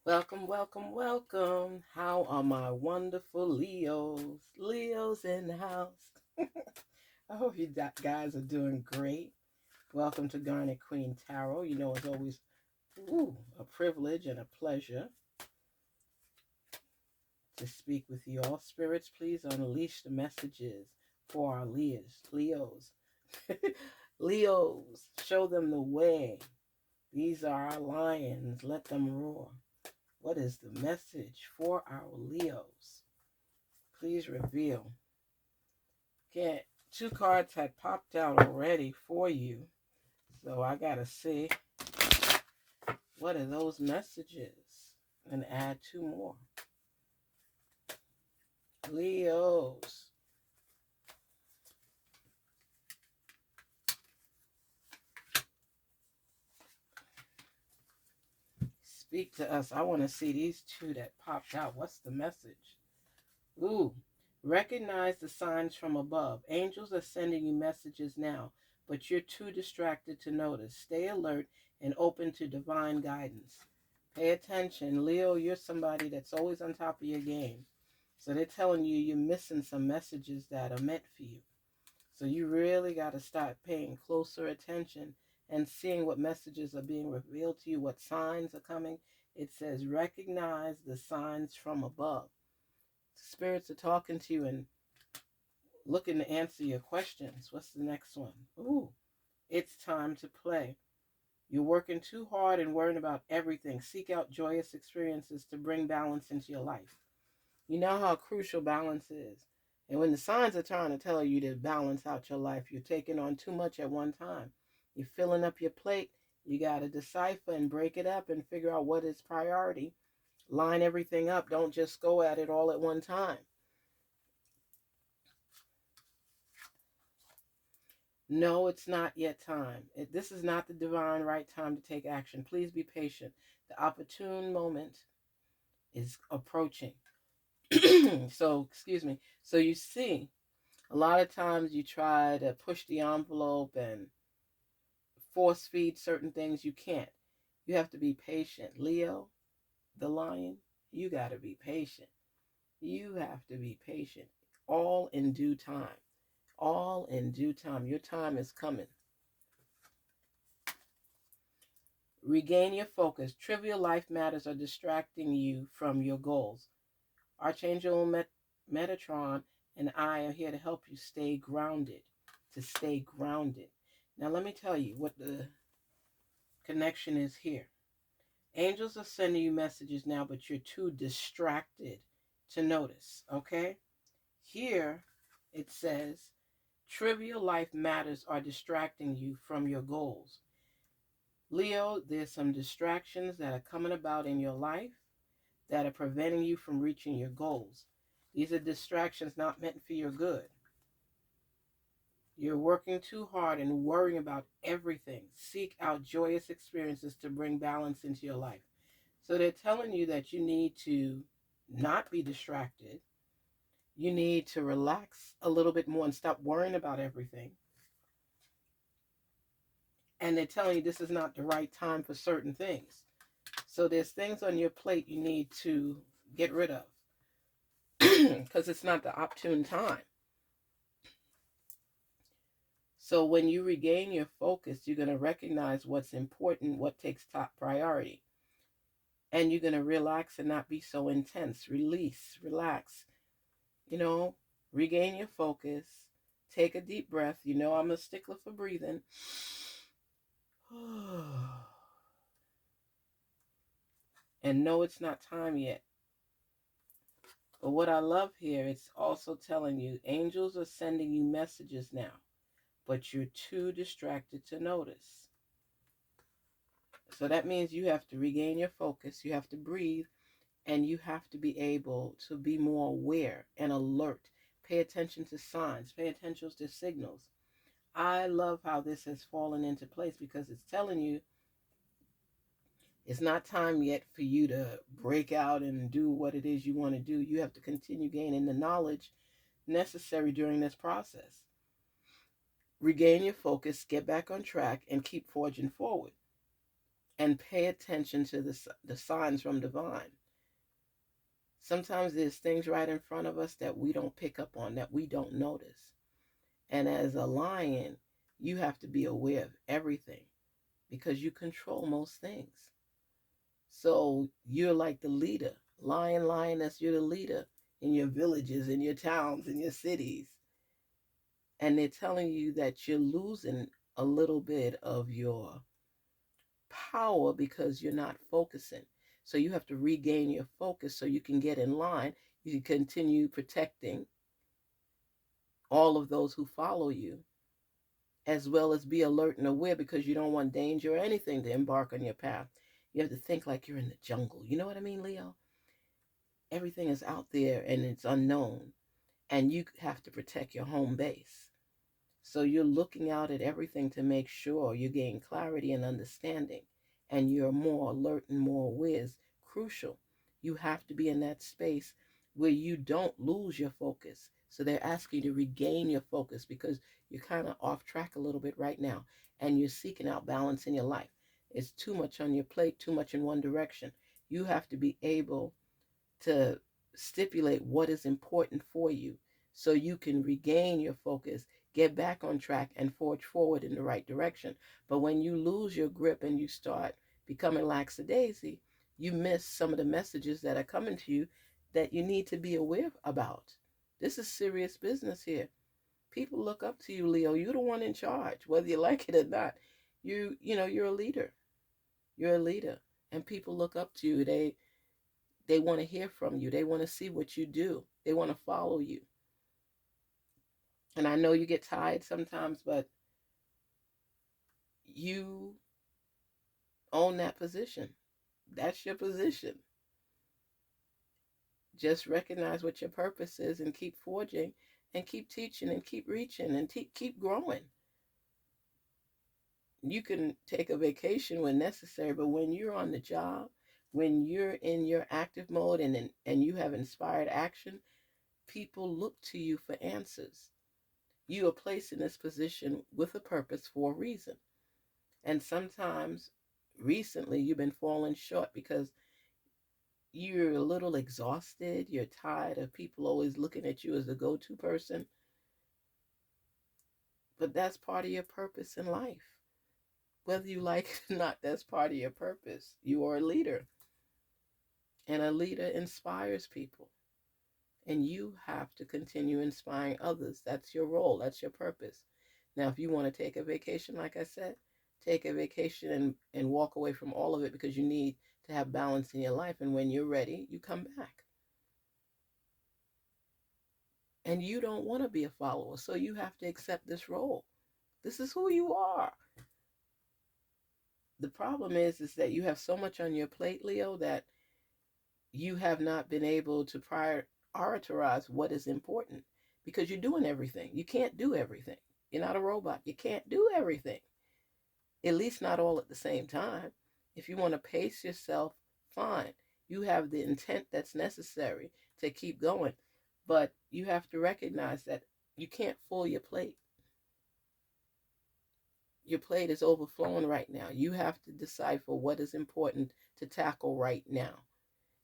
Welcome, welcome, welcome. How are my wonderful Leos? Leos in the house. I hope you guys are doing great. Welcome to Garnet Queen Tarot. You know, it's always a privilege and a pleasure to speak with you all. Spirits, please unleash the messages for our Leos. Leos, show them the way. These are our lions. Let them roar. What is the message for our Leos? Please reveal. Okay, two cards had popped out already for you. So I got to see what are those messages and add two more. Leos. Speak to us. I want to see these two that popped out. What's the message? Ooh. Recognize the signs from above. Angels are sending you messages now, but you're too distracted to notice. Stay alert and open to divine guidance. Pay attention. Leo, you're somebody that's always on top of your game. So they're telling you you're missing some messages that are meant for you. So you really got to start paying closer attention and seeing what messages are being revealed to you, what signs are coming. It says recognize the signs from above. Spirits are talking to you and looking to answer your questions. What's the next one? Ooh, it's time to play. You're working too hard and worrying about everything. Seek out joyous experiences to bring balance into your life. You know how crucial balance is. And when the signs are trying to tell you to balance out your life, you're taking on too much at one time. You're filling up your plate. You got to decipher and break it up and figure out what is priority. Line everything up. Don't just go at it all at one time. No, it's not yet time. This is not the divine right time to take action. Please be patient. The opportune moment is approaching. So, excuse me. So you see, a lot of times you try to push the envelope and force feed certain things. You can't. You have to be patient. Leo, the lion, you got to be patient. You have to be patient. All in due time. All in due time. Your time is coming. Regain your focus. Trivial life matters are distracting you from your goals. Archangel Metatron and I are here to help you stay grounded. To stay grounded. Now, let me tell you what the connection is here. Angels are sending you messages now, but you're too distracted to notice, okay? Here it says, trivial life matters are distracting you from your goals. Leo, there's some distractions that are coming about in your life that are preventing you from reaching your goals. These are distractions not meant for your good. You're working too hard and worrying about everything. Seek out joyous experiences to bring balance into your life. So they're telling you that you need to not be distracted. You need to relax a little bit more and stop worrying about everything. And they're telling you this is not the right time for certain things. So there's things on your plate you need to get rid of because it's not the opportune time. So when you regain your focus, you're going to recognize what's important, what takes top priority. And you're going to relax and not be so intense. Release, relax. You know, regain your focus. Take a deep breath. You know I'm a stickler for breathing. And no, it's not time yet. But what I love here, it's also telling you angels are sending you messages now, but you're too distracted to notice. So that means you have to regain your focus, you have to breathe, and you have to be able to be more aware and alert. Pay attention to signs, pay attention to signals. I love how this has fallen into place because it's telling you it's not time yet for you to break out and do what it is you want to do. You have to continue gaining the knowledge necessary during this process. Regain your focus, get back on track, and keep forging forward. and pay attention to the signs from divine. Sometimes there's things right in front of us that we don't pick up on, that we don't notice. And as a lion, you have to be aware of everything because you control most things. So you're like the leader, lion, lioness, you're the leader in your villages, in your towns, in your cities. And they're telling you that you're losing a little bit of your power because you're not focusing. So you have to regain your focus so you can get in line. You can continue protecting all of those who follow you, as well as be alert and aware because you don't want danger or anything to embark on your path. You have to think like you're in the jungle. You know what I mean, Leo? Everything is out there and it's unknown, and you have to protect your home base. So you're looking out at everything to make sure you gain clarity and understanding, and you're more alert and more aware is crucial. You have to be in that space where you don't lose your focus. So they're asking you to regain your focus because you're kind of off track a little bit right now, and you're seeking out balance in your life. It's too much on your plate, too much in one direction. You have to be able to stipulate what is important for you so you can regain your focus, get back on track, and forge forward in the right direction. But when you lose your grip and you start becoming lackadaisy, you miss some of the messages that are coming to you that you need to be aware about. This is serious business here. People look up to you, Leo. You're the one in charge, whether you like it or not. You're a leader. You're a leader, and people look up to you. They want to hear from you. They want to see what you do. They want to follow you. And I know you get tired sometimes, but you own that position. That's your position. Just recognize what your purpose is and keep forging and keep teaching and keep reaching and keep growing. You can take a vacation when necessary, but when you're on the job, when you're in your active mode and you have inspired action, people look to you for answers. You are placed in this position with a purpose for a reason. And sometimes recently you've been falling short because you're a little exhausted. You're tired of people always looking at you as the go-to person. But that's part of your purpose in life. Whether you like it or not, that's part of your purpose. You are a leader. And a leader inspires people. And you have to continue inspiring others. That's your role. That's your purpose. Now, if you want to take a vacation, like I said, take a vacation and walk away from all of it because you need to have balance in your life. And when you're ready, you come back. And you don't want to be a follower, so you have to accept this role. This is who you are. The problem is that you have so much on your plate, Leo, that you have not been able to prioritize what is important because you're doing everything. You can't do everything. You're not a robot. You can't do everything, at least not all at the same time. If you want to pace yourself, fine. You have the intent that's necessary to keep going, but you have to recognize that you can't fill your plate. Your plate is overflowing right now. You have to decipher what is important to tackle right now.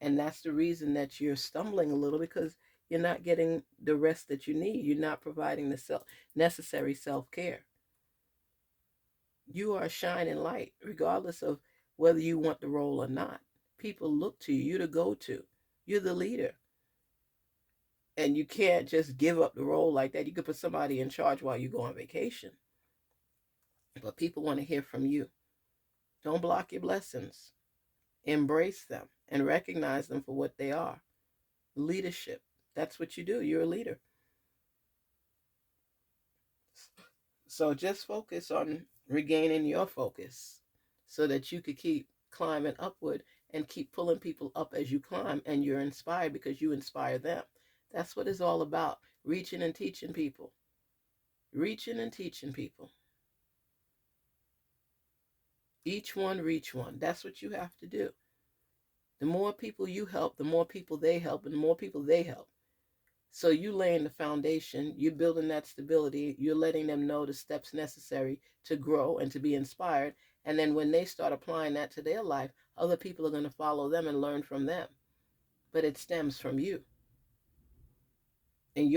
And that's the reason that you're stumbling a little because you're not getting the rest that you need. You're not providing the necessary self-care. You are a shining light, regardless of whether you want the role or not. People look to you. You're the go-to. You're the leader. And you can't just give up the role like that. You could put somebody in charge while you go on vacation. But people want to hear from you. Don't block your blessings. Embrace them and recognize them for what they are. Leadership. That's what you do. You're a leader. So just focus on regaining your focus so that you could keep climbing upward and keep pulling people up as you climb, and you're inspired because you inspire them. That's what it's all about. Reaching and teaching people. Reaching and teaching people. Each one reach one. That's what you have to do. The more people you help, the more people they help, and the more people they help. So you laying the foundation, you're building that stability, you're letting them know the steps necessary to grow and to be inspired, And then when they start applying that to their life, other people are going to follow them and learn from them. But it stems from you. And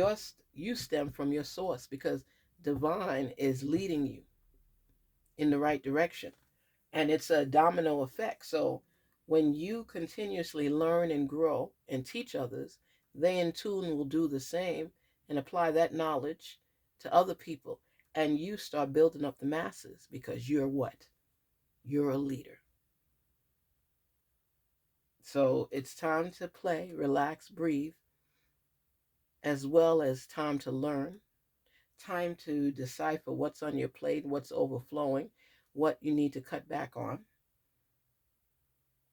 you stem from your source, because divine is leading you in the right direction. And it's a domino effect. So when you continuously learn and grow and teach others, they in tune will do the same and apply that knowledge to other people. And you start building up the masses, because you're what? You're a leader. So it's time to play, relax, breathe, as well as time to learn, time to decipher what's on your plate, what's overflowing, what you need to cut back on.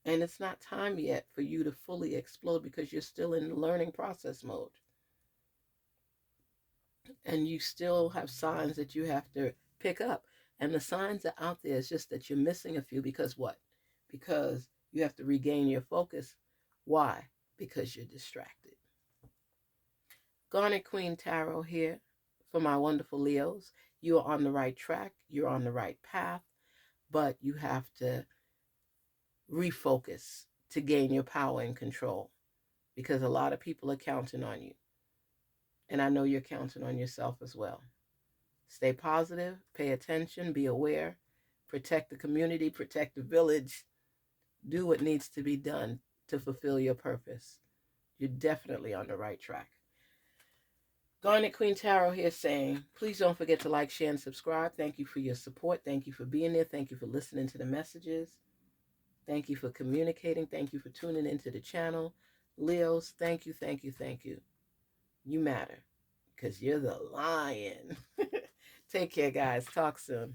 And it's not time yet for you to fully explode, because you're still in the learning process mode. And you still have signs that you have to pick up. And the signs are out there. It's just that you're missing a few, because what? Because you have to regain your focus. Why? Because you're distracted. Garnet Queen Tarot here for my wonderful Leos. You are on the right track. You're on the right path. But you have to refocus to gain your power and control, because a lot of people are counting on you. And I know you're counting on yourself as well. Stay positive, pay attention, be aware, protect the community, protect the village, do what needs to be done to fulfill your purpose. You're definitely on the right track. Garnet Queen Tarot here saying, please don't forget to like, share, and subscribe. Thank you for your support. Thank you for being there. Thank you for listening to the messages. Thank you for communicating. Thank you for tuning into the channel. Leos, thank you, thank you, thank you. You matter, because you're the lion. Take care, guys. Talk soon.